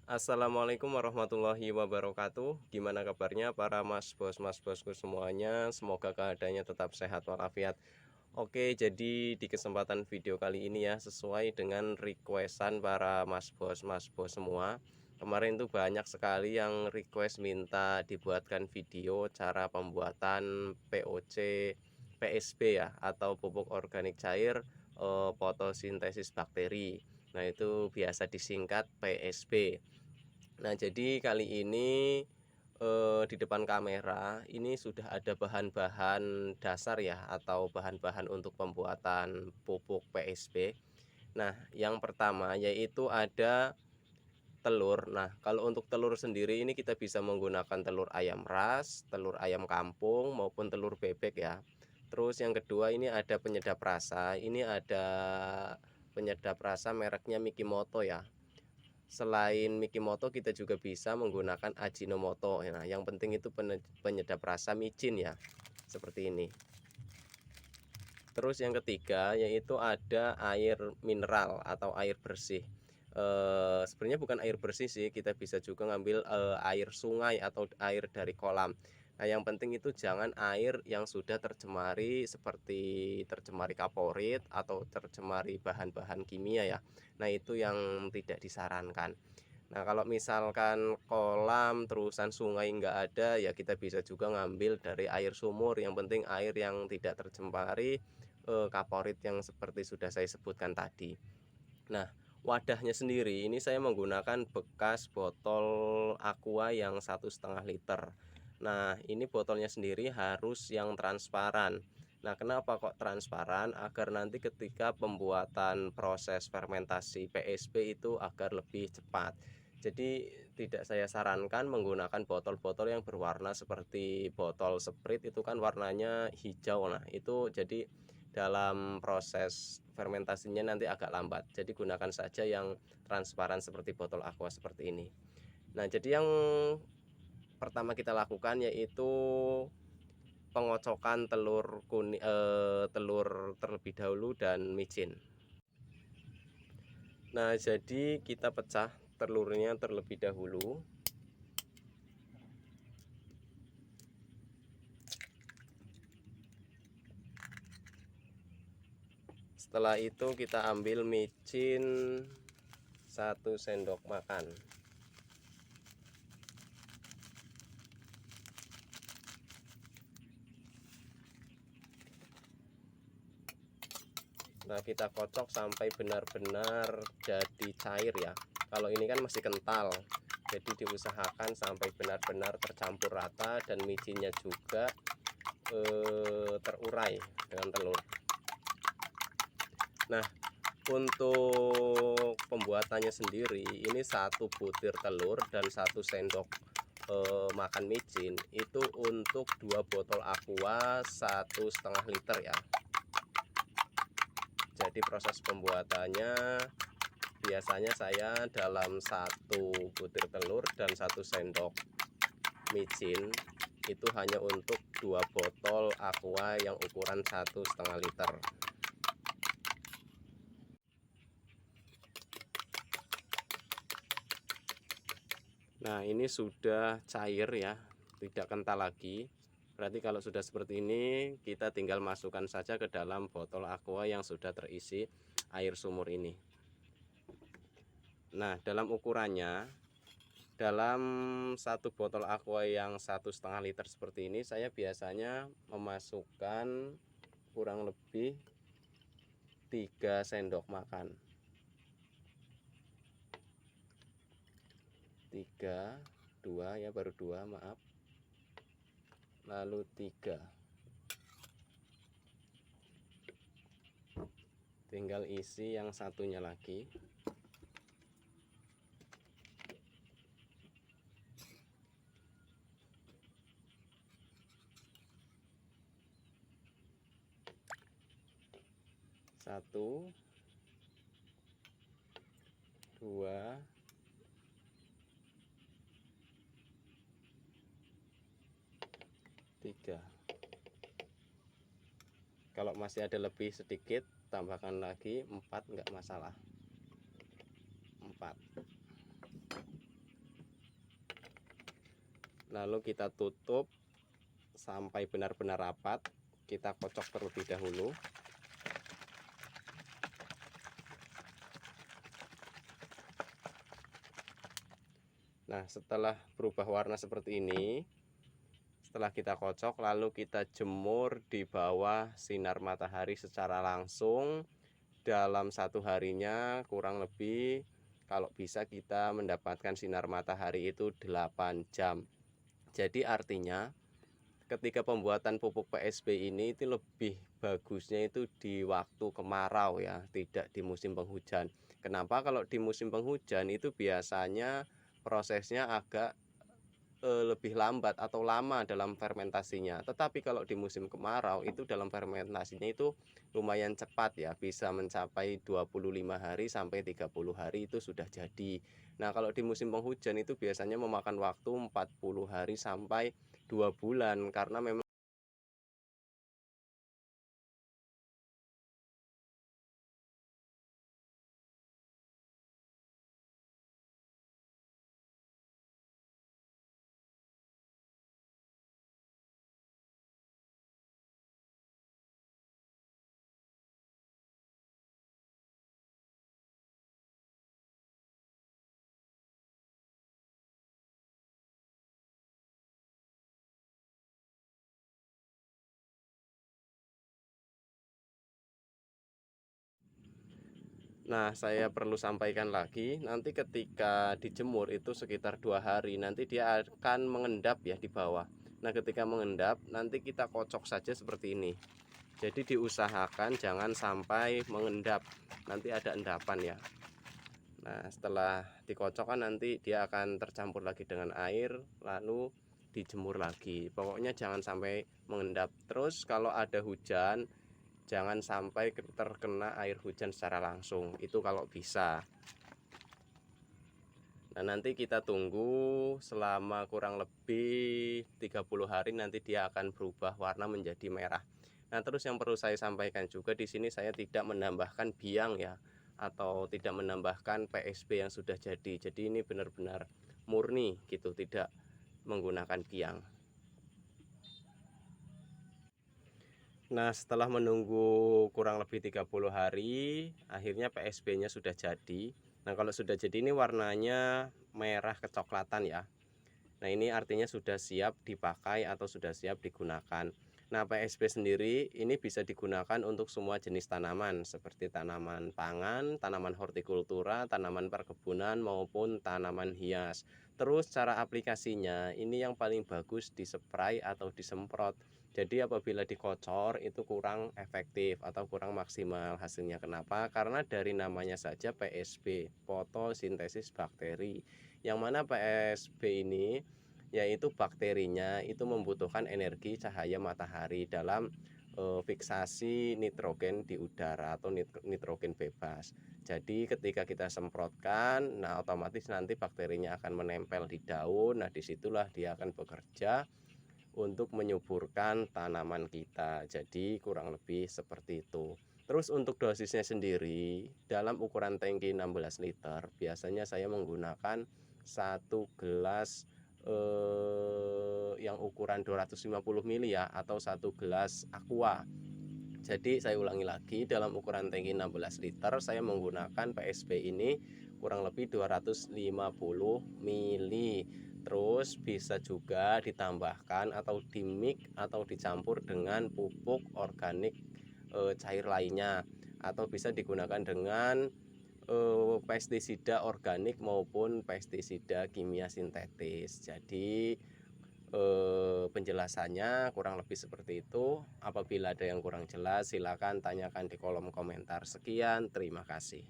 Assalamualaikum warahmatullahi wabarakatuh. Gimana kabarnya para mas bosku semuanya? Semoga keadaannya tetap sehat walafiat. Oke, jadi di kesempatan video kali ini ya, sesuai dengan requestan para mas bos semua. Kemarin tuh banyak sekali yang request minta dibuatkan video cara pembuatan POC PSB ya, atau pupuk organik cair fotosintesis bakteri. Nah, itu biasa disingkat PSB. Nah, jadi kali ini di depan kamera ini sudah ada bahan-bahan dasar ya, atau bahan-bahan untuk pembuatan pupuk PSB. Nah, yang pertama yaitu ada telur. Nah, kalau untuk telur sendiri ini kita bisa menggunakan telur ayam ras, telur ayam kampung maupun telur bebek ya. Terus yang kedua ini ada penyedap rasa. Ini ada penyedap rasa mereknya Mikimoto ya. Selain Mikimoto kita juga bisa menggunakan Ajinomoto. Nah, yang penting itu penyedap rasa micin ya, seperti ini. Terus yang ketiga yaitu ada air mineral atau air bersih. Sebenarnya bukan air bersih sih, kita bisa juga ngambil air sungai atau air dari kolam. Nah, yang penting itu jangan air yang sudah tercemari seperti tercemari kaporit atau tercemari bahan-bahan kimia ya. Nah, itu yang tidak disarankan. Nah, kalau misalkan kolam terusan sungai nggak ada ya, kita bisa juga ngambil dari air sumur. Yang penting air yang tidak tercemari kaporit yang seperti sudah saya sebutkan tadi. Nah, wadahnya sendiri ini saya menggunakan bekas botol aqua yang 1,5 liter. Nah, ini botolnya sendiri harus yang transparan. Nah, kenapa kok transparan? Agar nanti ketika pembuatan proses fermentasi PSB itu agar lebih cepat. Jadi tidak saya sarankan menggunakan botol-botol yang berwarna seperti botol Sprite, itu kan warnanya hijau. Nah, itu jadi dalam proses fermentasinya nanti agak lambat. Jadi gunakan saja yang transparan seperti botol aqua seperti ini. Nah, jadi yang pertama kita lakukan yaitu pengocokan telur terlebih dahulu dan micin. Nah, jadi kita pecah telurnya terlebih dahulu. Setelah itu kita ambil micin 1 sendok makan. Nah, kita kocok sampai benar-benar jadi cair ya. Kalau ini kan masih kental, jadi diusahakan sampai benar-benar tercampur rata dan micinnya juga terurai dengan telur. Nah, untuk pembuatannya sendiri ini 1 butir telur dan 1 sendok makan micin itu untuk 2 botol aqua 1,5 liter ya. Jadi proses pembuatannya biasanya saya dalam 1 butir telur dan 1 sendok micin itu hanya untuk 2 botol aqua yang ukuran 1,5 liter. Nah, ini sudah cair ya, tidak kental lagi. Berarti kalau sudah seperti ini kita tinggal masukkan saja ke dalam botol aqua yang sudah terisi air sumur ini. Nah, dalam ukurannya, dalam 1 botol aqua yang 1,5 liter seperti ini, saya biasanya memasukkan kurang lebih 3 sendok makan. 3, 2 ya, baru 2, maaf. Lalu 3. Tinggal isi yang satunya lagi. Satu, 2, 3. Kalau masih ada lebih sedikit tambahkan lagi, 4 enggak masalah. 4. lalu kita tutup sampai benar-benar rapat. Kita kocok terlebih dahulu. Nah, setelah berubah warna seperti ini, setelah kita kocok lalu kita jemur di bawah sinar matahari secara langsung dalam satu harinya kurang lebih, kalau bisa kita mendapatkan sinar matahari itu 8 jam. Jadi artinya ketika pembuatan pupuk PSB ini itu lebih bagusnya itu di waktu kemarau ya, tidak di musim penghujan. Kenapa? Kalau di musim penghujan itu biasanya prosesnya agak lebih lambat atau lama dalam fermentasinya. Tetapi kalau di musim kemarau itu dalam fermentasinya itu lumayan cepat ya, bisa mencapai 25 hari sampai 30 hari itu sudah jadi. Nah, kalau di musim penghujan itu biasanya memakan waktu 40 hari sampai 2 bulan karena memang. Nah, saya perlu sampaikan lagi, nanti ketika dijemur itu sekitar 2 hari, nanti dia akan mengendap ya di bawah. Nah, ketika mengendap, nanti kita kocok saja seperti ini. Jadi diusahakan jangan sampai mengendap, nanti ada endapan ya. Nah, setelah dikocok kan nanti dia akan tercampur lagi dengan air, lalu dijemur lagi. Pokoknya jangan sampai mengendap. Terus kalau ada hujan, jangan sampai terkena air hujan secara langsung, itu kalau bisa. Nah, nanti kita tunggu selama kurang lebih 30 hari, nanti dia akan berubah warna menjadi merah. Nah, terus yang perlu saya sampaikan juga di sini saya tidak menambahkan biang ya, atau tidak menambahkan PSB yang sudah jadi. Jadi ini benar-benar murni gitu, tidak menggunakan biang. Nah, setelah menunggu kurang lebih 30 hari, akhirnya PSB-nya sudah jadi. Nah, kalau sudah jadi ini warnanya merah kecoklatan ya. Nah, ini artinya sudah siap dipakai atau sudah siap digunakan. Nah, PSB sendiri ini bisa digunakan untuk semua jenis tanaman seperti tanaman pangan, tanaman hortikultura, tanaman perkebunan maupun tanaman hias. Terus cara aplikasinya ini yang paling bagus dispray atau disemprot. Jadi apabila dikocor itu kurang efektif atau kurang maksimal hasilnya. Kenapa? Karena dari namanya saja PSB, fotosintesis bakteri. Yang mana PSB ini yaitu bakterinya itu membutuhkan energi cahaya matahari dalam fiksasi nitrogen di udara atau nitrogen bebas. Jadi ketika kita semprotkan, nah otomatis nanti bakterinya akan menempel di daun. Nah, disitulah dia akan bekerja untuk menyuburkan tanaman kita. Jadi kurang lebih seperti itu. Terus untuk dosisnya sendiri dalam ukuran tangki 16 liter biasanya saya menggunakan 1 gelas yang ukuran 250 ml ya, atau 1 gelas aqua. Jadi saya ulangi lagi, dalam ukuran tangki 16 liter saya menggunakan PSB ini kurang lebih 250 ml. Terus bisa juga ditambahkan atau dimix atau dicampur dengan pupuk organik cair lainnya, atau bisa digunakan dengan pestisida organik maupun pestisida kimia sintetis. Jadi penjelasannya kurang lebih seperti itu. Apabila ada yang kurang jelas silakan tanyakan di kolom komentar. Sekian, terima kasih.